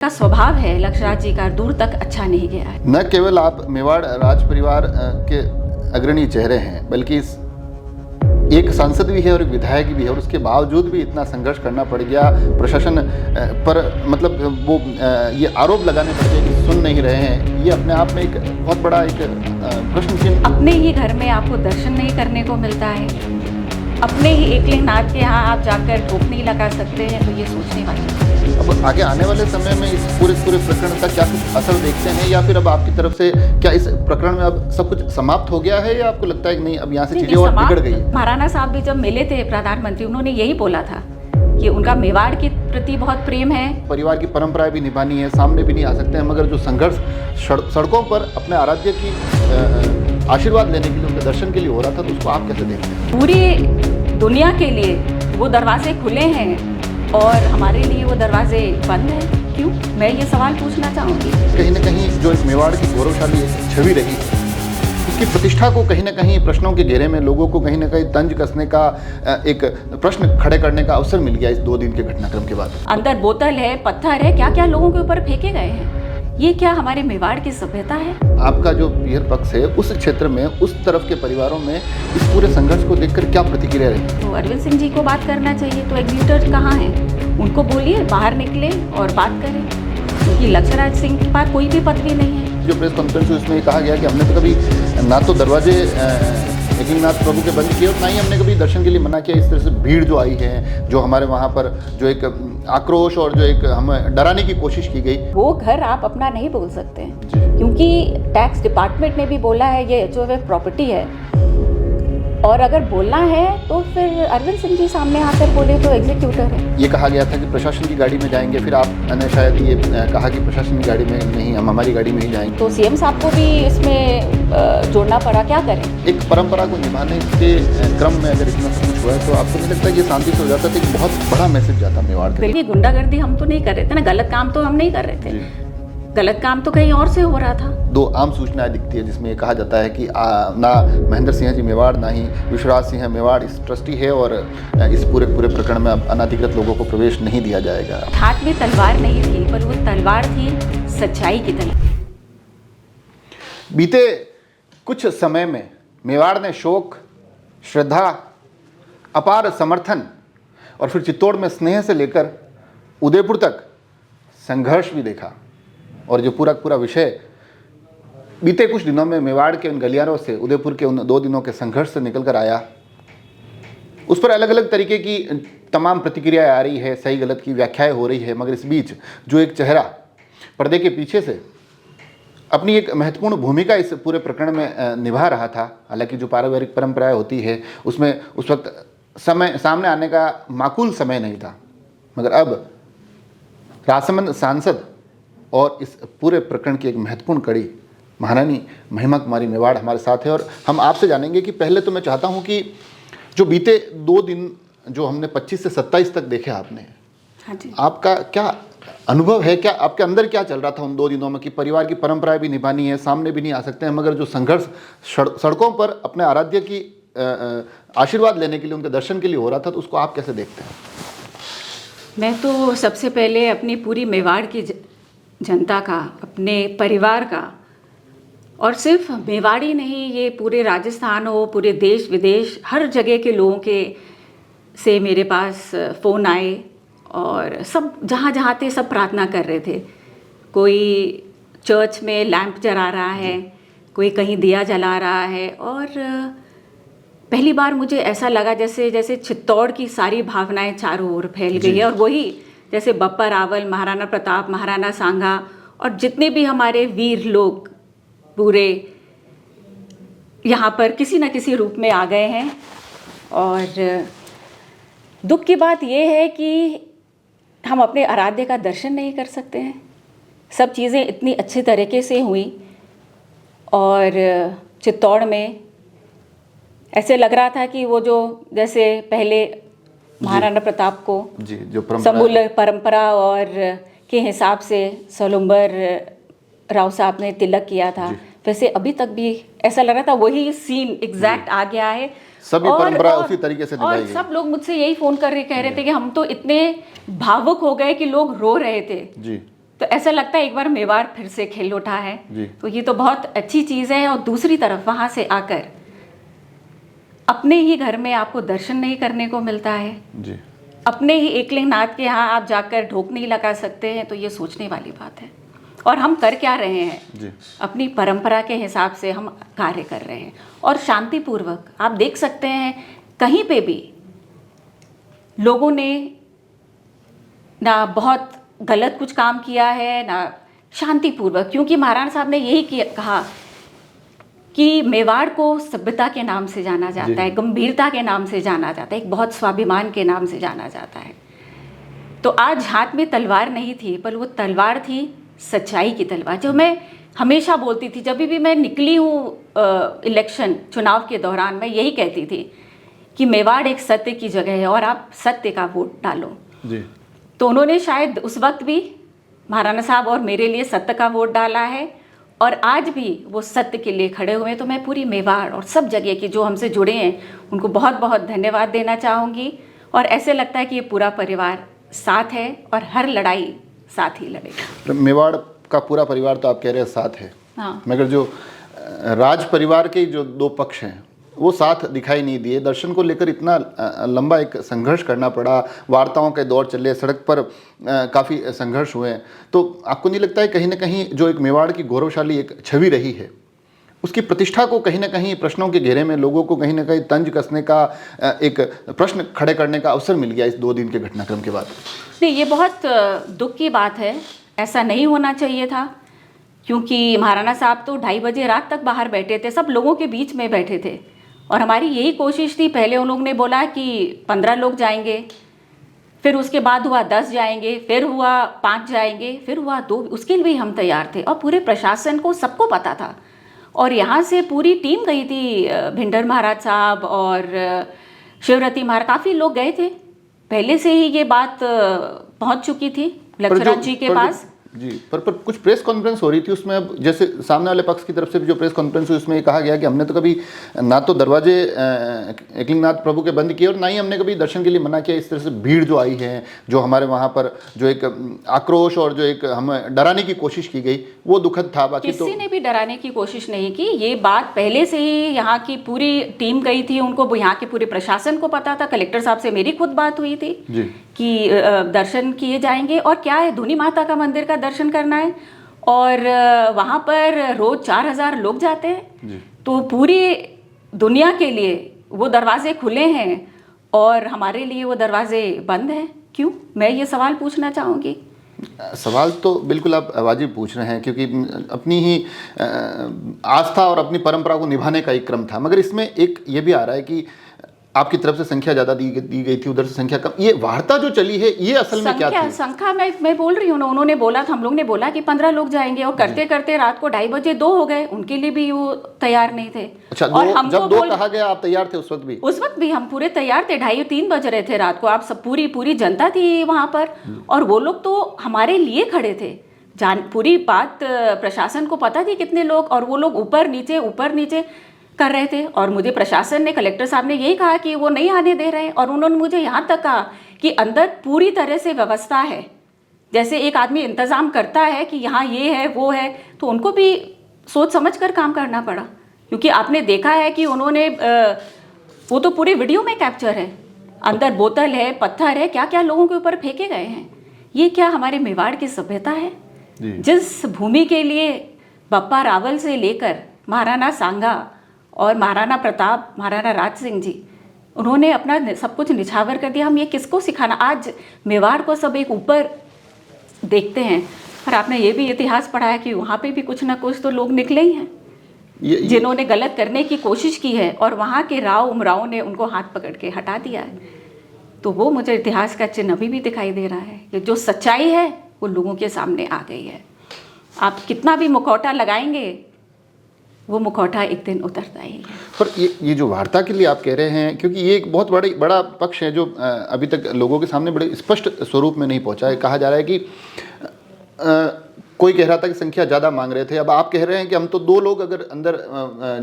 का स्वभाव है लक्षराज जी का दूर तक अच्छा नहीं गया है। न केवल आप मेवाड़ राज परिवार के अग्रणी चेहरे हैं, बल्कि एक सांसद भी है और एक विधायक भी है, और उसके बावजूद भी इतना संघर्ष करना पड़ गया प्रशासन पर। मतलब वो ये आरोप लगाने पड़ गए कि सुन नहीं रहे हैं। ये अपने आप में एक बहुत बड़ा एक प्रश्न चिन्ह। अपने ही घर में आपको दर्शन नहीं करने को मिलता है, अपने ही एकलिंगनाथ के यहाँ आप जाकर ठोक नहीं लगा सकते हैं, तो ये सोचने वाली बात है। अब आगे आने वाले समय में इस पूरे प्रकरण का क्या कुछ असर देखते हैं, या फिर अब आपकी तरफ से क्या इस प्रकरण में अब सब कुछ समाप्त हो गया है, या आपको लगता है कि नहीं अब यहाँ से चीजें और बिगड़ गई है? महाराणा साहब भी जब मिले थे प्रधानमंत्री, उन्होंने यही बोला था कि उनका मेवाड़ के प्रति बहुत प्रेम है। परिवार की परंपराएं भी निभानी है, सामने भी नहीं आ सकते हैं, मगर जो संघर्ष सड़कों पर अपने आराध्य की आशीर्वाद लेने के लिए, उनके दर्शन के लिए हो रहा था, तो उसको आप कैसे देखते हैं? पूरी दुनिया के लिए वो दरवाजे खुले हैं और हमारे लिए वो दरवाजे बंद हैं, क्यों? मैं ये सवाल पूछना चाहूँगी। कहीं ना कहीं जो इस मेवाड़ की गौरवशाली छवि रही है, उसकी प्रतिष्ठा को कहीं ना कहीं प्रश्नों के घेरे में लोगों को कहीं ना कहीं तंज कसने का एक प्रश्न खड़े करने का अवसर मिल गया इस 2 दिन के घटनाक्रम के बाद। अंदर बोतल है, पत्थर है, क्या क्या लोगों के ऊपर फेंके गए हैं। ये क्या हमारे मेवाड़ की सभ्यता है? आपका जो पीर पक्ष है उस क्षेत्र में, उस तरफ के परिवारों में इस पूरे संघर्ष को देखकर क्या प्रतिक्रिया रही? तो अरविंद सिंह जी को बात करना चाहिए। तो एग्जीक्यूटर कहाँ है? उनको बोलिए बाहर निकले और बात करें, क्योंकि लक्षराज सिंह के पास कोई भी पदवी नहीं है। जो प्रेस कॉन्फ्रेंस हुई उसमें कहा गया कि हमने तो कभी ना तो दरवाजे एकलिंगनाथ प्रभु के बंद किए और ना ही हमने कभी दर्शन के लिए मना किया। इस तरह से भीड़ जो आई है, जो हमारे वहाँ पर जो एक आक्रोश और जो एक हमें डराने की कोशिश की गई, वो घर आप अपना नहीं बोल सकते हैं, क्योंकि टैक्स डिपार्टमेंट ने भी बोला है ये HOF प्रॉपर्टी है, और अगर बोलना है तो फिर अरविंद सिंह जी सामने आकर बोले तो एग्जीक्यूटर है। ये कहा गया था कि प्रशासन की गाड़ी में जाएंगे, फिर आपने शायद ये कहा कि प्रशासन की गाड़ी में नहीं, हम हमारी गाड़ी में ही जाएंगे। तो CM साहब को भी इसमें जोड़ना पड़ा, क्या करें? एक परंपरा को निभाने के क्रम में अगर इतना सब कुछ हुआ है, तो आपको नहीं लगता ये शांति से हो जाता तो एक बहुत बड़ा मैसेज जाता मेवाड़ के? बिल्कुल, गुंडागर्दी हम तो नहीं कर रहे थे ना, गलत काम तो हम नहीं कर रहे थे, गलत काम तो कहीं और से हो रहा था। 2 आम सूचनाएं दिखती है जिसमें ये कहा जाता है कि ना महेंद्र सिंह जी मेवाड़, ना ही विश्वराज सिंह मेवाड़ इस ट्रस्टी है, और इस पूरे प्रकरण में अब अनाधिकृत लोगों को प्रवेश नहीं दिया जाएगा। हाथ में तलवार नहीं थी, पर वो तलवार थी सच्चाई की तलवार। बीते कुछ समय में मेवाड़ ने शोक, श्रद्धा, अपार समर्थन और फिर चित्तौड़ में स्नेह से लेकर उदयपुर तक संघर्ष भी देखा, और जो पूरा विषय बीते कुछ दिनों में मेवाड़ के उन गलियारों से, उदयपुर के उन 2 दिनों के संघर्ष से निकल कर आया, उस पर अलग अलग तरीके की तमाम प्रतिक्रियाएं आ रही है, सही गलत की व्याख्याएं हो रही है। मगर इस बीच जो एक चेहरा पर्दे के पीछे से अपनी एक महत्वपूर्ण भूमिका इस पूरे प्रकरण में निभा रहा था, हालांकि जो पारिवारिक परंपराएं होती है उसमें उस वक्त समय सामने आने का माकूल समय नहीं था, मगर अब राजसमंद सांसद और इस पूरे प्रकरण की एक महत्वपूर्ण कड़ी महारानी महिमा कुमारी मेवाड़ हमारे साथ है। और हम आपसे जानेंगे कि पहले तो मैं चाहता हूं कि जो बीते 2 दिन जो हमने 25 से 27 तक देखे आपने, हाँ जी, आपका क्या अनुभव है, क्या आपके अंदर क्या चल रहा था उन 2 दिनों में कि परिवार की परंपराएं भी निभानी है, सामने भी नहीं आ सकते हैं, मगर जो संघर्ष सड़कों पर अपने आराध्य की आशीर्वाद लेने के लिए, उनके दर्शन के लिए हो रहा था, तो उसको आप कैसे देखते हैं? मैं तो सबसे पहले अपनी पूरी मेवाड़ की जनता का, अपने परिवार का, और सिर्फ मेवाड़ी नहीं, ये पूरे राजस्थान हो, पूरे देश विदेश, हर जगह के लोगों के से मेरे पास फ़ोन आए, और सब जहाँ जहाँ थे सब प्रार्थना कर रहे थे। कोई चर्च में लैंप जला रहा है, कोई कहीं दिया जला रहा है, और पहली बार मुझे ऐसा लगा जैसे चित्तौड़ की सारी भावनाएं चारों ओर फैल गई है, और वही जैसे बप्पा रावल, महाराणा प्रताप, महाराणा सांगा और जितने भी हमारे वीर लोग पूरे यहाँ पर किसी न किसी रूप में आ गए हैं। और दुख की बात ये है कि हम अपने आराध्य का दर्शन नहीं कर सकते हैं। सब चीज़ें इतनी अच्छी तरीके से हुई, और चित्तौड़ में ऐसे लग रहा था कि वो जो जैसे पहले महाराणा प्रताप को जो समूल परंपरा और के हिसाब से सोलुम्बर राव साहब ने तिलक किया था, वैसे अभी तक भी ऐसा लग रहा था, वही सीन एग्जैक्ट आ गया है। सभी परंपरा उसी तरीके से निभाई और सब लोग मुझसे यही फोन कर रहे कह रहे थे कि हम तो इतने भावुक हो गए कि लोग रो रहे थे जी, तो ऐसा लगता है एक बार मेवाड़ फिर से खिल उठा है। जी। तो ये तो बहुत अच्छी चीज़ है। और दूसरी तरफ वहाँ से आकर अपने ही घर में आपको दर्शन नहीं करने को मिलता है, जी। अपने ही एकलिंगनाथ के यहाँ आप जाकर ढोक नहीं लगा सकते हैं, तो ये सोचने वाली बात है। और हम कर क्या रहे हैं? जी। अपनी परंपरा के हिसाब से हम कार्य कर रहे हैं और शांतिपूर्वक। आप देख सकते हैं कहीं पे भी लोगों ने ना बहुत गलत कुछ काम किया है, ना शांतिपूर्वक, क्योंकि महाराणा साहब ने यही कहा कि मेवाड़ को सभ्यता के नाम से जाना जाता है, गंभीरता के नाम से जाना जाता है, एक बहुत स्वाभिमान के नाम से जाना जाता है। तो आज हाथ में तलवार नहीं थी, पर वो तलवार थी सच्चाई की तलवार। जो मैं हमेशा बोलती थी, जब भी मैं निकली हूँ इलेक्शन चुनाव के दौरान, मैं यही कहती थी कि मेवाड़ एक सत्य की जगह है और आप सत्य का वोट डालो। जी। तो उन्होंने शायद उस वक्त भी महाराणा साहब और मेरे लिए सत्य का वोट डाला है और आज भी वो सत्य के लिए खड़े हुए हैं। तो मैं पूरी मेवाड़ और सब जगह की जो हमसे जुड़े हैं उनको बहुत बहुत धन्यवाद देना चाहूँगी। और ऐसे लगता है कि ये पूरा परिवार साथ है और हर लड़ाई साथ ही लड़ेगा। मेवाड़ का पूरा परिवार तो आप कह रहे हैं साथ है, हाँ। मगर जो राज परिवार के जो दो पक्ष हैं वो साथ दिखाई नहीं दिए। दर्शन को लेकर इतना लंबा एक संघर्ष करना पड़ा, वार्ताओं के दौर चले, सड़क पर काफ़ी संघर्ष हुए। तो आपको नहीं लगता है कहीं ना कहीं जो एक मेवाड़ की गौरवशाली एक छवि रही है, उसकी प्रतिष्ठा को कहीं ना कहीं प्रश्नों के घेरे में लोगों को कहीं ना कहीं तंज कसने का, एक प्रश्न खड़े करने का अवसर मिल गया इस 2 दिन के घटनाक्रम के बाद? नहीं, ये बहुत दुख की बात है। ऐसा नहीं होना चाहिए था, क्योंकि महाराणा साहब तो 2:30 बजे रात तक बाहर बैठे थे, सब लोगों के बीच में बैठे थे। और हमारी यही कोशिश थी। पहले उन लोगों ने बोला कि 15 लोग जाएंगे, फिर उसके बाद हुआ 10 जाएंगे, फिर हुआ 5 जाएंगे, फिर हुआ 2। उसके लिए भी हम तैयार थे और पूरे प्रशासन को सबको पता था। और यहाँ से पूरी टीम गई थी, भिंडर महाराज साहब और शिवरती महाराज, काफ़ी लोग गए थे। पहले से ही ये बात पहुँच चुकी थी लक्ष्मण जी के पास। जी, पर कुछ प्रेस कॉन्फ्रेंस हो रही थी, उसमें अब जैसे सामने वाले पक्ष की तरफ से भी जो प्रेस कॉन्फ्रेंस हुई उसमें ये कहा गया कि हमने तो कभी ना तो दरवाजे एकलिंगनाथ प्रभु के बंद किए और ना ही हमने कभी दर्शन के लिए मना किया। इस तरह से भीड़ जो आई है, जो हमारे वहाँ पर जो एक आक्रोश और जो एक हमें डराने की कोशिश की गई, वो दुखद था। बाकी किसी ने भी डराने की कोशिश नहीं की। ये बात पहले से ही यहाँ की पूरी टीम गई थी, उनको यहाँ के पूरे प्रशासन को पता था। कलेक्टर साहब से मेरी खुद बात हुई थी जी कि दर्शन किए जाएंगे। और क्या है, धूनी माता का मंदिर का दर्शन करना है और वहाँ पर रोज 4000 लोग जाते हैं। जी। तो पूरी दुनिया के लिए वो दरवाजे खुले हैं और हमारे लिए वो दरवाजे बंद हैं, क्यों? मैं ये सवाल पूछना चाहूँगी। सवाल तो बिल्कुल आप वाजिब पूछ रहे हैं, क्योंकि अपनी ही आस्था और अपनी परंपरा को निभाने का एक क्रम था। मगर इसमें एक ये भी आ रहा है कि आपकी तरफ से संख्या ज़्यादा दी गई थी, उधर से संख्या कम। ये वार्ता जो चली है ये असल में क्या थी? संख्या मैं बोल रही हूँ ना, उन्होंने बोला था, हम लोग ने बोला कि 15 लोग जाएंगे और करते करते रात को 2:30 बजे 2 हो गए। उनके लिए भी वो तैयार नहीं थे। अच्छा, जब 2 कहा गया आप तैयार थे उस वक्त भी? उस वक्त भी हम पूरे तैयार थे। 2:30-3 बज रहे थे रात को। आप सब पूरी जनता थी वहाँ पर और वो लोग तो हमारे लिए खड़े थे। पूरी बात प्रशासन को पता थी कितने लोग, और वो लोग ऊपर नीचे कर रहे थे। और मुझे प्रशासन ने, कलेक्टर साहब ने यही कहा कि वो नहीं आने दे रहे हैं। और उन्होंने मुझे यहाँ तक कहा कि अंदर पूरी तरह से व्यवस्था है, जैसे एक आदमी इंतज़ाम करता है कि यहाँ ये है वो है। तो उनको भी सोच समझ कर काम करना पड़ा, क्योंकि आपने देखा है कि उन्होंने वो तो पूरे वीडियो में कैप्चर है, अंदर बोतल है, पत्थर है, क्या क्या लोगों के ऊपर फेंके गए हैं। ये क्या हमारे मेवाड़ की सभ्यता है? जिस भूमि के लिए बप्पा रावल से लेकर महाराणा सांगा और महाराणा प्रताप, महाराणा राज सिंह जी, उन्होंने अपना सब कुछ निछावर कर दिया। हम ये किसको सिखाना? आज मेवाड़ को सब एक ऊपर देखते हैं, पर आपने ये भी इतिहास पढ़ा है कि वहाँ पे भी कुछ ना कुछ तो लोग निकले ही हैं जिन्होंने गलत करने की कोशिश की है, और वहाँ के राव उमराव ने उनको हाथ पकड़ के हटा दिया है। तो वो मुझे इतिहास का चिन्ह अभी भी दिखाई दे रहा है कि जो सच्चाई है वो लोगों के सामने आ गई है। आप कितना भी मुखौटा लगाएंगे, वो मुखौटा एक दिन उतरता ही है। पर ये जो वार्ता के लिए आप कह रहे हैं, क्योंकि ये एक बहुत बड़ा पक्ष है जो अभी तक लोगों के सामने बड़े स्पष्ट स्वरूप में नहीं पहुंचा है। कहा जा रहा है कि कोई कह रहा था कि संख्या ज़्यादा मांग रहे थे, अब आप कह रहे हैं कि हम तो 2 लोग अगर अंदर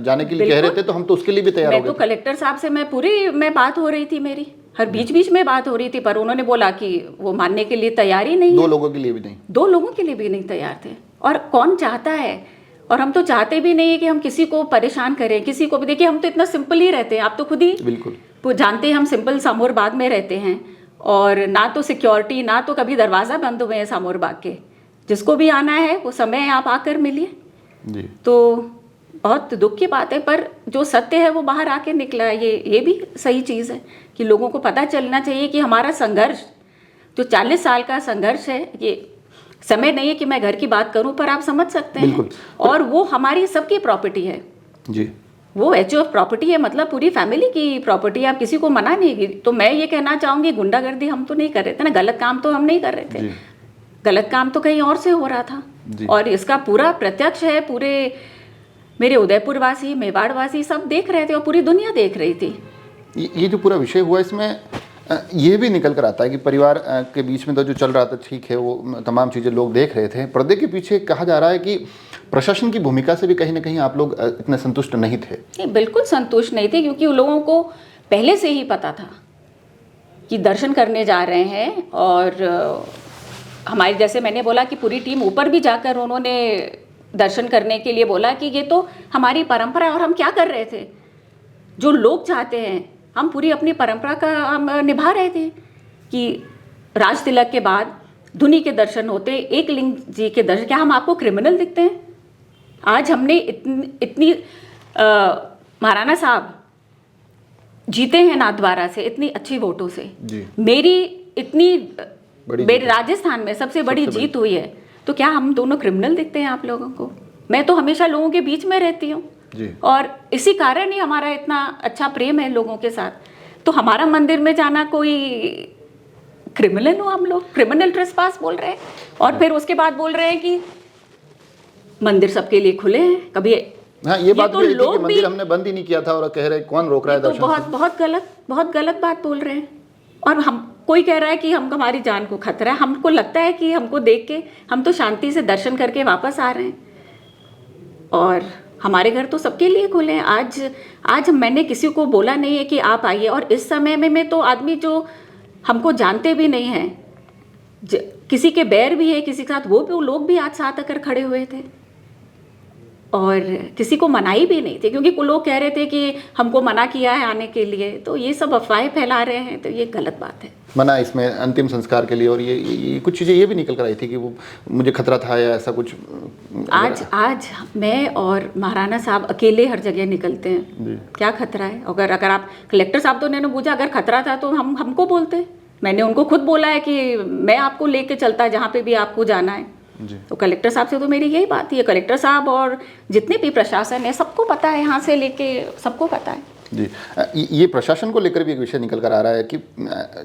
जाने के लिए कह रहे थे तो हम तो उसके लिए भी तैयार हो गए। मैं तो कलेक्टर साहब से मैं बात हो रही थी मेरी, हर बीच बीच में बात हो रही थी, पर उन्होंने बोला कि वो मानने के लिए तैयार ही नहीं है। 2 लोगों के लिए भी नहीं। 2 लोगों के लिए भी नहीं तैयार थे। और कौन चाहता है, और हम तो चाहते भी नहीं है कि हम किसी को परेशान करें, किसी को भी। देखिए हम तो इतना सिंपल ही रहते हैं, आप तो खुद ही बिल्कुल वो जानते हैं, हम सिंपल सामोर बाग में रहते हैं, और ना तो सिक्योरिटी, ना तो कभी दरवाज़ा बंद हुए हैं सामोर बाग के। जिसको भी आना है वो समय आप आकर मिलिए। जी। तो बहुत दुख की बात है, पर जो सत्य है वो बाहर आके निकला है। ये भी सही चीज़ है कि लोगों को पता चलना चाहिए कि हमारा संघर्ष, जो 40 साल का संघर्ष है, ये समय नहीं है कि मैं घर की बात करूं, पर आप समझ सकते हैं। बिल्कुल। और वो हमारी सबकी प्रॉपर्टी है। जी। वो HOF प्रॉपर्टी है, मतलब पूरी फैमिली की प्रॉपर्टी है। आप किसी को मना नहीं की। तो मैं ये कहना चाहूँगी, गुंडागर्दी हम तो नहीं कर रहे थे ना, गलत काम तो हम नहीं कर रहे थे। जी। गलत काम तो कहीं और से हो रहा था। जी। और इसका पूरा प्रत्यक्ष है, पूरे मेरे उदयपुर वासी, मेवाड़ वासी सब देख रहे थे, और पूरी दुनिया देख रही थी। ये जो पूरा विषय हुआ, इसमें ये भी निकल कर आता है कि परिवार के बीच में तो जो चल रहा था ठीक है, वो तमाम चीज़ें लोग देख रहे थे। पर्दे के पीछे कहा जा रहा है कि प्रशासन की भूमिका से भी कहीं ना कहीं आप लोग इतने संतुष्ट नहीं थे। नहीं, बिल्कुल संतुष्ट नहीं थे, क्योंकि उन लोगों को पहले से ही पता था कि दर्शन करने जा रहे हैं। और हमारी, जैसे मैंने बोला कि पूरी टीम ऊपर भी जाकर उन्होंने दर्शन करने के लिए बोला कि ये तो हमारी परंपरा है। और हम क्या कर रहे थे, जो लोग चाहते हैं, हम पूरी अपनी परंपरा का हम निभा रहे थे कि राज तिलक के बाद धुनी के दर्शन होते, एक लिंग जी के दर्शन। क्या हम आपको क्रिमिनल दिखते हैं? आज हमने इतनी महाराणा साहब जीते हैं नाथद्वारा से इतनी अच्छी वोटों से। जी। मेरी इतनी बड़ी मेरे राजस्थान में सबसे बड़ी जीत हुई है। तो क्या हम दोनों क्रिमिनल दिखते हैं आप लोगों को? मैं तो हमेशा लोगों के बीच में रहती हूँ, और इसी कारण ही हमारा इतना अच्छा प्रेम है लोगों के साथ। तो हमारा मंदिर में जाना कोई क्रिमिनल हो? हम लोग क्रिमिनल ट्रेसपास बोल रहे हैं, और फिर उसके बाद बोल रहे हैं कि मंदिर सबके लिए खुले हैं। कभी हाँ, ये बात तो भी थी कि लोग मंदिर हमने बंद ही नहीं किया था, और कह रहे कौन रोक रहा है तो दर्शन बहुत बहुत गलत बात बोल रहे हैं। और हम, कोई कह रहा है कि हम, हमारी जान को खतरा है। हमको लगता है कि हमको देख के हम तो शांति से दर्शन करके वापस आ रहे हैं, और हमारे घर तो सबके लिए खुले हैं। आज मैंने किसी को बोला नहीं है कि आप आइए। और इस समय में तो आदमी जो हमको जानते भी नहीं हैं, किसी के बैर भी है किसी के साथ, वो लोग भी आज साथ आकर खड़े हुए थे, और किसी को मनाही भी नहीं थी, क्योंकि लोग कह रहे थे कि हमको मना किया है आने के लिए। तो ये सब अफवाहें फैला रहे हैं, तो ये गलत बात है। मना इसमें अंतिम संस्कार के लिए, और ये कुछ चीज़ें ये भी निकल कर आई थी कि वो मुझे खतरा था या ऐसा कुछ। आज मैं और महाराणा साहब अकेले हर जगह निकलते हैं। क्या खतरा है? अगर आप कलेक्टर साहब तो उन्होंने पूछा, अगर खतरा था तो हमको बोलते। मैंने उनको खुद बोला है कि मैं आपको लेके चलता जहाँ पे भी आपको जाना है। तो कलेक्टर साहब से तो मेरी यही बात है। कलेक्टर साहब और जितने भी प्रशासन है, सबको पता है, यहाँ से लेके सबको पता है। जी। ये प्रशासन को लेकर भी एक विषय निकल कर आ रहा है कि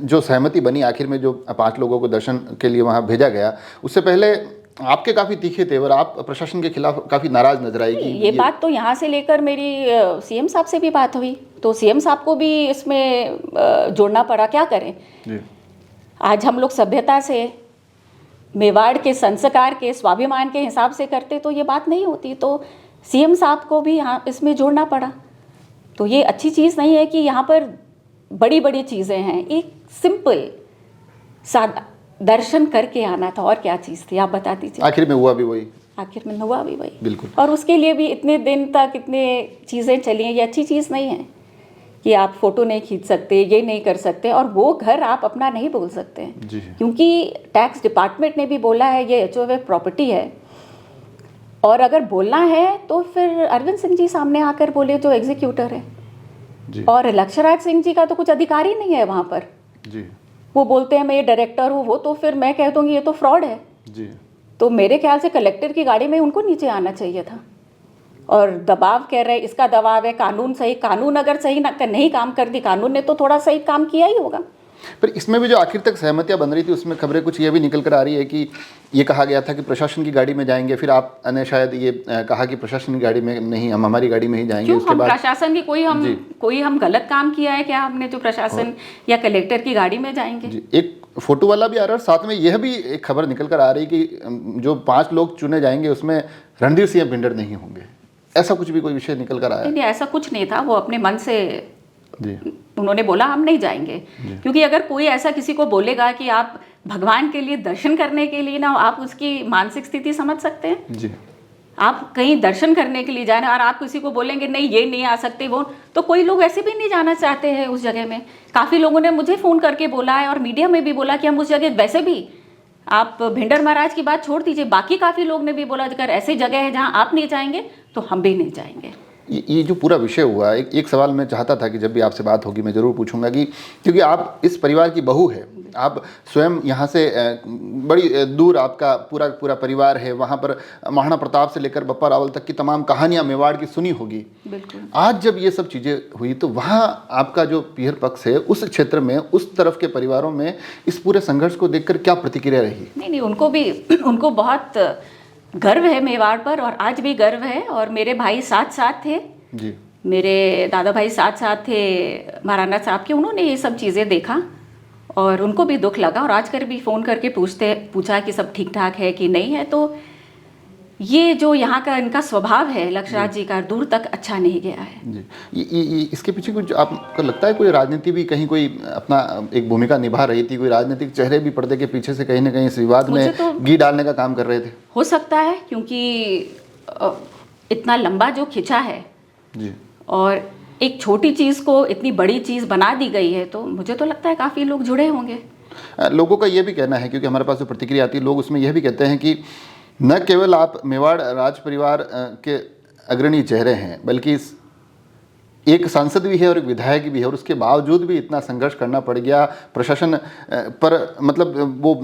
जो सहमति बनी आखिर में, जो 5 लोगों को दर्शन के लिए वहाँ भेजा गया, उससे पहले आपके काफ़ी तीखे थे और आप प्रशासन के खिलाफ काफ़ी नाराज नजर आई। कि ये बात तो यहाँ से लेकर मेरी CM साहब से भी बात हुई, तो CM साहब को भी इसमें जोड़ना पड़ा। क्या करें जी। आज हम लोग सभ्यता से, मेवाड़ के संस्कार के, स्वाभिमान के हिसाब से करते तो ये बात नहीं होती। तो CM साहब को भी यहाँ इसमें जोड़ना पड़ा। तो ये अच्छी चीज़ नहीं है कि यहाँ पर बड़ी बड़ी चीज़ें हैं। एक सिंपल सादा दर्शन करके आना था, और क्या चीज़ थी आप बता दीजिए। आखिर में हुआ भी वही। आखिर में हुआ भी वही, बिल्कुल। और उसके लिए भी इतने दिन तक इतने चीज़ें चली हैं। ये अच्छी चीज़ नहीं है कि आप फोटो नहीं खींच सकते, ये नहीं कर सकते, और वो घर आप अपना नहीं बोल सकते हैं। जी। क्योंकि टैक्स डिपार्टमेंट ने भी बोला है ये HOF प्रॉपर्टी है। और अगर बोलना है तो फिर अरविंद सिंह जी सामने आकर बोले, जो एग्जीक्यूटर है। जी। और लक्ष्यराज सिंह जी का तो कुछ अधिकार ही नहीं है वहाँ पर। जी। वो बोलते हैं मैं ये डायरेक्टर हूँ, वो तो फिर मैं कह दूँगी ये तो फ्रॉड है। जी। तो मेरे ख्याल से कलेक्टर की गाड़ी में उनको नीचे आना चाहिए था। और दबाव कह रहे, इसका दबाव है, कानून सही, कानून अगर सही नहीं काम कर दी, कानून ने तो थोड़ा सही काम किया ही होगा। पर इसमें भी जो आखिर तक सहमतियां बन रही थी, उसमें खबरें कुछ ये भी निकल कर आ रही है कि ये कहा गया था कि प्रशासन की गाड़ी में जाएंगे, फिर आपने शायद ये कहा कि प्रशासन की गाड़ी में नहीं, हम हमारी गाड़ी में ही जाएंगे। उसके बाद प्रशासन की कोई हम गलत काम किया है क्या हमने जो प्रशासन या कलेक्टर की गाड़ी में जाएंगे? जी। एक फोटो वाला भी आ रहा है, और साथ में यह भी एक खबर निकल कर आ रही कि जो 5 लोग चुने जाएंगे उसमें रणधीर सिंह भिंडर नहीं होंगे। ऐसा कुछ भी कोई विषय निकल कर आया? नहीं, ऐसा कुछ नहीं था। वो अपने मन से जी। उन्होंने बोला हम नहीं जाएंगे, क्योंकि अगर कोई ऐसा किसी को बोलेगा कि आप भगवान के लिए दर्शन करने के लिए ना, आप उसकी मानसिक स्थिति समझ सकते हैं। जी। आप कहीं दर्शन करने के लिए जा रहे हैं और आप किसी को बोलेंगे नहीं ये नहीं आ सकते वो, तो कोई लोग ऐसे भी नहीं जाना चाहते हैं उस जगह में। काफ़ी लोगों ने मुझे फ़ोन करके बोला है और मीडिया में भी बोला कि हम उस जगह, वैसे भी आप भिंडर महाराज की बात छोड़ दीजिए, बाकी काफ़ी लोग ने भी बोला अगर ऐसी जगह है जहाँ आप नहीं जाएंगे तो हम भी नहीं जाएंगे। ये जो पूरा विषय हुआ, एक सवाल मैं चाहता था कि जब भी आपसे बात होगी मैं ज़रूर पूछूंगा कि क्योंकि आप इस परिवार की बहू है, आप स्वयं यहाँ से बड़ी दूर आपका पूरा परिवार है, वहाँ पर महाराणा प्रताप से लेकर बप्पा रावल तक की तमाम कहानियाँ मेवाड़ की सुनी होगी। बिल्कुल। आज जब ये सब चीज़ें हुई तो वहाँ आपका जो पीहर पक्ष है उस क्षेत्र में, उस तरफ के परिवारों में इस पूरे संघर्ष को देखकर क्या प्रतिक्रिया रही? नहीं, उनको बहुत गर्व है मेवाड़ पर, और आज भी गर्व है। और मेरे भाई साथ साथ थे जी। मेरे दादा भाई साथ साथ थे महाराणा साहब के, उन्होंने ये सब चीज़ें देखा और उनको भी दुख लगा और आज कर भी फ़ोन करके पूछा कि सब ठीक ठाक है कि नहीं है। तो ये जो यहाँ का इनका स्वभाव है लक्षराज जी का, दूर तक अच्छा नहीं गया है। जी। ये इसके पीछे कुछ आपको लगता है कोई राजनीति भी कहीं कोई अपना एक भूमिका निभा रही थी? कोई राजनीतिक चेहरे भी पर्दे के पीछे से कहीं ना कहीं इस विवाद में तो घी डालने का काम कर रहे थे? हो सकता है, क्योंकि इतना लंबा जो खिंचा है जी। और एक छोटी चीज़ को इतनी बड़ी चीज़ बना दी गई है, तो मुझे तो लगता है काफ़ी लोग जुड़े होंगे। लोगों का ये भी कहना है, क्योंकि हमारे पास जो प्रतिक्रिया आती है, लोग उसमें यह भी कहते हैं कि न केवल आप मेवाड़ राज परिवार के अग्रणी चेहरे हैं, बल्कि एक सांसद भी है और एक विधायक भी है, और उसके बावजूद भी इतना संघर्ष करना पड़ गया प्रशासन पर, मतलब वो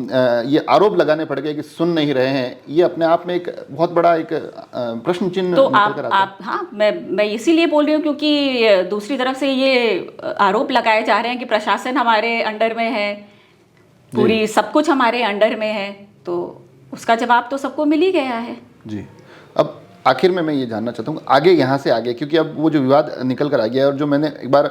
ये आरोप लगाने पड़ गए कि सुन नहीं रहे हैं। ये अपने आप में एक बहुत बड़ा एक प्रश्न चिन्ह तो निकल कर आता है। हाँ, मैं इसीलिए बोल रही हूँ क्योंकि दूसरी तरफ से ये आरोप लगाए जा रहे हैं कि प्रशासन हमारे अंडर में है, पूरी सब कुछ हमारे अंडर में है, तो उसका जवाब तो सबको मिल ही गया है। जी। अब आखिर में मैं ये जानना चाहता हूँ आगे यहाँ से आगे, क्योंकि अब वो जो विवाद निकल कर आ गया है, और जो मैंने एक बार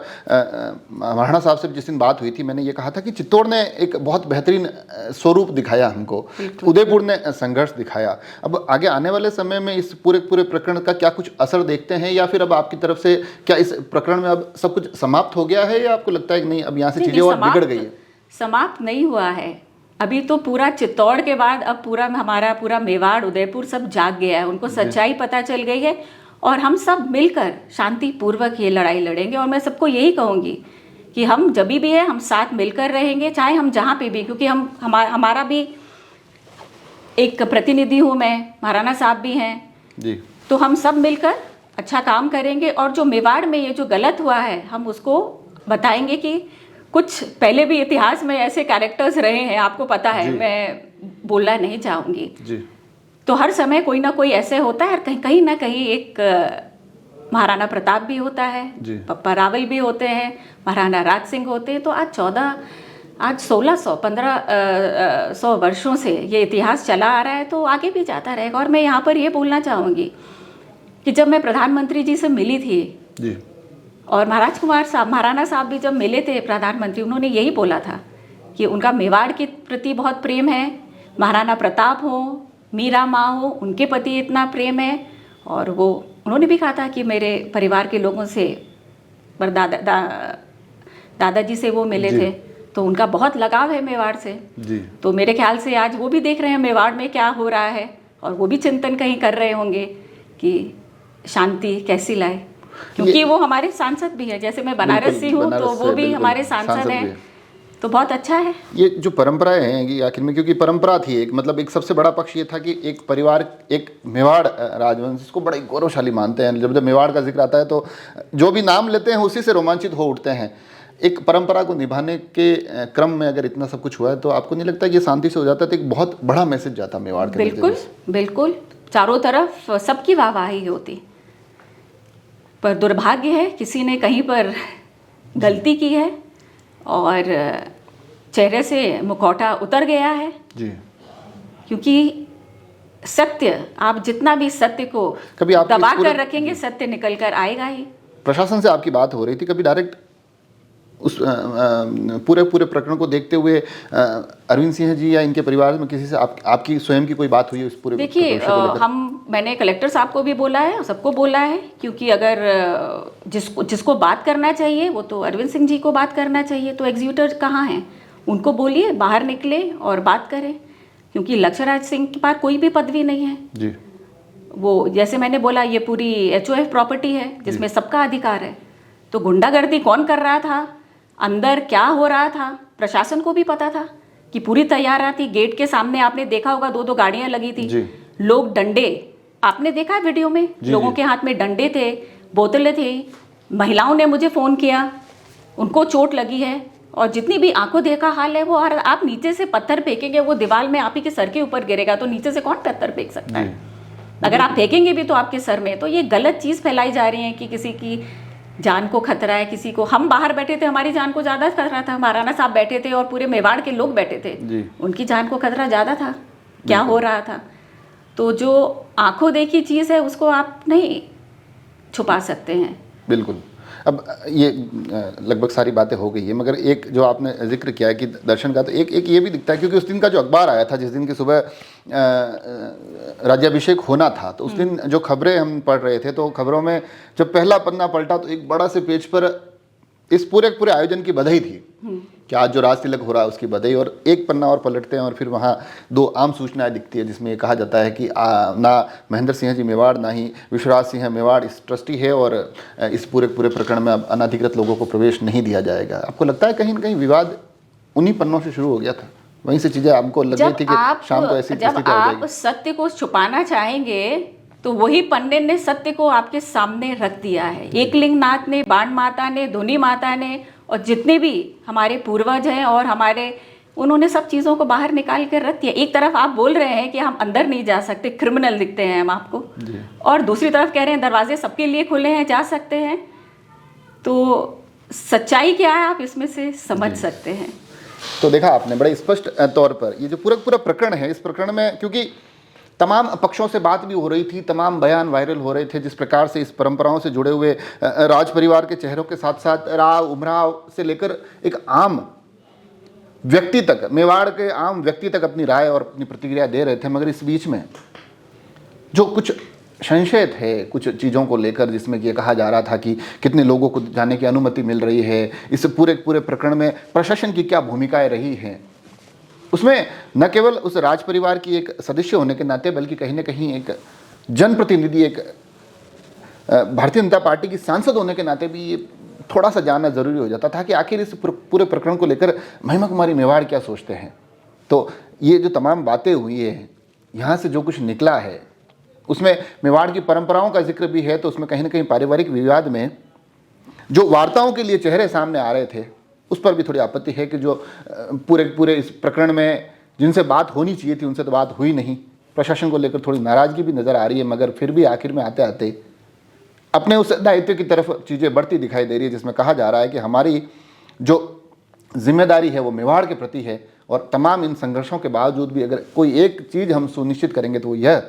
महाराणा साहब से जिस दिन बात हुई थी, मैंने ये कहा था कि चित्तौड़ ने एक बहुत बेहतरीन स्वरूप दिखाया हमको, उदयपुर ने संघर्ष दिखाया। अब आगे आने वाले समय में इस पूरे प्रकरण का क्या कुछ असर देखते हैं, या फिर अब आपकी तरफ से क्या इस प्रकरण में अब सब कुछ समाप्त हो गया है, या आपको लगता है कि नहीं अब यहाँ से चीज़ें और बिगड़ गई है? समाप्त नहीं हुआ है अभी तो। पूरा चित्तौड़ के बाद अब हमारा पूरा मेवाड़, उदयपुर सब जाग गया है, उनको सच्चाई पता चल गई है, और हम सब मिलकर शांतिपूर्वक ये लड़ाई लड़ेंगे। और मैं सबको यही कहूँगी कि हम जब भी है हम साथ मिलकर रहेंगे, चाहे हम जहाँ पे भी, क्योंकि हमारा भी एक प्रतिनिधि हूँ मैं, महाराणा साहब भी हैं जी। तो हम सब मिलकर अच्छा काम करेंगे। और जो मेवाड़ में ये जो गलत हुआ है, हम उसको बताएंगे कि कुछ पहले भी इतिहास में ऐसे कैरेक्टर्स रहे हैं, आपको पता है, मैं बोलना नहीं चाहूँगी जी। तो हर समय कोई ना कोई ऐसे होता है, और कहीं ना कहीं एक महाराणा प्रताप भी होता है, बप्पा रावल भी होते हैं, महाराणा राज सिंह होते हैं। तो आज 1500 वर्षों से ये इतिहास चला आ रहा है, तो आगे भी जाता रहेगा। और मैं यहाँ पर ये बोलना चाहूँगी कि जब मैं प्रधानमंत्री जी से मिली थी जी, और महाराणा साहब भी जब मिले थे प्रधानमंत्री, उन्होंने यही बोला था कि उनका मेवाड़ के प्रति बहुत प्रेम है, महाराणा प्रताप हो, मीरा माँ हो, उनके प्रति इतना प्रेम है। और वो उन्होंने भी कहा था कि मेरे परिवार के लोगों से, पर दादाजी से वो मिले थे, तो उनका बहुत लगाव है मेवाड़ से जी। तो मेरे ख्याल से आज वो भी देख रहे हैं मेवाड़ में क्या हो रहा है, और वो भी चिंतन कहीं कर रहे होंगे कि शांति कैसी लाए, क्योंकि वो हमारे सांसद भी है। जैसे मैं बनारस से हूँ तो वो भी हमारे सांसद हैं, तो बहुत अच्छा है। ये जो परंपराएं हैं ये आखिर में, क्योंकि परंपरा थी एक, मतलब एक सबसे बड़ा पक्ष ये था कि एक परिवार, एक मेवाड़ राजवंश, इसको बड़ा गौरवशाली मानते हैं। जब मेवाड़ का जिक्र आता है तो जो भी नाम लेते हैं उसी से रोमांचित हो उठते हैं। एक परंपरा को निभाने के क्रम में अगर इतना सब कुछ हुआ है, तो आपको नहीं लगता ये शांति से हो जाता है तो एक बहुत बड़ा मैसेज जाता मेवाड़ के? बिल्कुल बिल्कुल, चारों तरफ सबकी वाहवाही होती, पर दुर्भाग्य है किसी ने कहीं पर गलती की है और चेहरे से मुखौटा उतर गया है जी। क्योंकि सत्य, आप जितना भी सत्य को दबा कर रखेंगे, सत्य निकल कर आएगा ही। प्रशासन से आपकी बात हो रही थी, कभी डायरेक्ट उस पूरे प्रकरण को देखते हुए अरविंद सिंह जी या इनके परिवार में किसी से आपकी स्वयं की कोई बात हुई है उस पूरे देखिए, विषय को लेकर? मैंने कलेक्टर साहब को भी बोला है, सबको बोला है, क्योंकि अगर जिसको बात करना चाहिए वो तो अरविंद सिंह जी को बात करना चाहिए, तो एग्जीक्यूटर कहाँ हैं? उनको बोलिए बाहर निकले और बात करें, क्योंकि लक्ष्यराज सिंह के पास कोई भी पदवी नहीं है जी। वो जैसे मैंने बोला ये पूरी HOF प्रॉपर्टी है जिसमें सबका अधिकार है। तो गुंडागर्दी कौन कर रहा था, अंदर क्या हो रहा था, प्रशासन को भी पता था कि पूरी तैयार थी। गेट के सामने आपने देखा होगा 2-2 गाड़ियां लगी थी जी। लोग डंडे, आपने देखा वीडियो में, लोगों के हाथ में डंडे थे, बोतलें थी। महिलाओं ने मुझे फ़ोन किया, उनको चोट लगी है, और जितनी भी आंखों देखा हाल है वो, और आप नीचे से पत्थर फेंकेंगे वो दीवार में आप ही के सर के ऊपर गिरेगा, तो नीचे से कौन पत्थर फेंक सकता है? अगर आप फेंकेंगे भी तो आपके सर में। तो ये गलत चीज़ फैलाई जा रही है कि किसी की जान को खतरा है, किसी को। हम बाहर बैठे थे, हमारी जान को ज़्यादा खतरा था। महाराणा साहब बैठे थे और पूरे मेवाड़ के लोग बैठे थे, उनकी जान को खतरा ज़्यादा था, क्या हो रहा था। तो जो आंखों देखी चीज़ है उसको आप नहीं छुपा सकते हैं। बिल्कुल। अब ये लगभग सारी बातें हो गई है, मगर एक जो आपने जिक्र किया है कि दर्शन का, तो एक ये भी दिखता है, क्योंकि उस दिन का जो अखबार आया था, जिस दिन की सुबह राज्याभिषेक होना था, तो उस दिन जो खबरें हम पढ़ रहे थे, तो खबरों में जब पहला पन्ना पलटा तो एक बड़ा से पेज पर इस पूरे आयोजन की बधाई थी कि आज जो राज तिलक हो रहा है उसकी बधाई, और एक पन्ना और पलटते हैं और फिर वहाँ 2 आम सूचनाएं दिखती है जिसमें ये कहा जाता है कि ना महेंद्र सिंह जी मेवाड़ ना ही विश्वराज सिंह मेवाड़ इस ट्रस्टी है, और इस पूरे प्रकरण में अब अनधिकृत लोगों को प्रवेश नहीं दिया जाएगा। आपको लगता है कहीं ना कहीं विवाद उन्हीं पन्नों से शुरू हो गया था, वहीं से चीज़ें आपको लग रही थी कि शाम को ऐसी जब स्थिति हो आप जाएगी? सत्य को छुपाना चाहेंगे तो वही पन्ने ने सत्य को आपके सामने रख दिया है। एकलिंग नाथ ने, बाण माता ने, धोनी माता ने, और जितने भी हमारे पूर्वज हैं और हमारे, उन्होंने सब चीज़ों को बाहर निकाल कर रख दिया। एक तरफ आप बोल रहे हैं कि हम अंदर नहीं जा सकते, क्रिमिनल दिखते हैं हम आपको, और दूसरी तरफ कह रहे हैं दरवाजे सबके लिए खुले हैं, जा सकते हैं। तो सच्चाई क्या है आप इसमें से समझ सकते हैं। तो देखा आपने बड़े स्पष्ट तौर पर ये जो पूरा प्रकरण है, इस प्रकरण में क्योंकि तमाम पक्षों से बात भी हो रही थी, तमाम बयान वायरल हो रहे थे, जिस प्रकार से इस परंपराओं से जुड़े हुए राज परिवार के चेहरों के साथ साथ राव उमराव से लेकर एक आम व्यक्ति तक, मेवाड़ के आम व्यक्ति तक अपनी राय और अपनी प्रतिक्रिया दे रहे थे। मगर इस बीच में जो कुछ संशय थे कुछ चीज़ों को लेकर, जिसमें ये कहा जा रहा था कि कितने लोगों को जाने की अनुमति मिल रही है, इस पूरे प्रकरण में प्रशासन की क्या भूमिकाएं रही हैं, उसमें न केवल उस राज परिवार की एक सदस्य होने के नाते, बल्कि कहीं ना कहीं एक जनप्रतिनिधि, एक भारतीय जनता पार्टी की सांसद होने के नाते भी ये थोड़ा सा जानना जरूरी हो जाता था कि आखिर इस पूरे प्रकरण को लेकर महिमा कुमारी मेवाड़ क्या सोचते हैं। तो ये जो तमाम बातें हुई है, यहाँ से जो कुछ निकला है, उसमें मेवाड़ की परंपराओं का जिक्र भी है, तो उसमें कहीं ना कहीं पारिवारिक विवाद में जो वार्ताओं के लिए चेहरे सामने आ रहे थे, उस पर भी थोड़ी आपत्ति है कि जो पूरे इस प्रकरण में जिनसे बात होनी चाहिए थी उनसे तो बात हुई नहीं। प्रशासन को लेकर थोड़ी नाराज़गी भी नज़र आ रही है, मगर फिर भी आखिर में आते आते अपने उस दायित्व की तरफ चीज़ें बढ़ती दिखाई दे रही है, जिसमें कहा जा रहा है कि हमारी जो जिम्मेदारी है वो मेवाड़ के प्रति है, और तमाम इन संघर्षों के बावजूद भी अगर कोई एक चीज़ हम सुनिश्चित करेंगे तो वो यह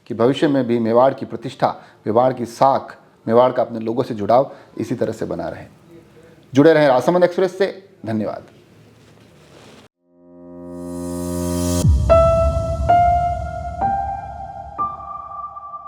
कि भविष्य में भी मेवाड़ की प्रतिष्ठा, मेवाड़ की साख, मेवाड़ का अपने लोगों से जुड़ाव इसी तरह से बना रहे। जुड़े रहें राजसमंद एक्सप्रेस से। धन्यवाद।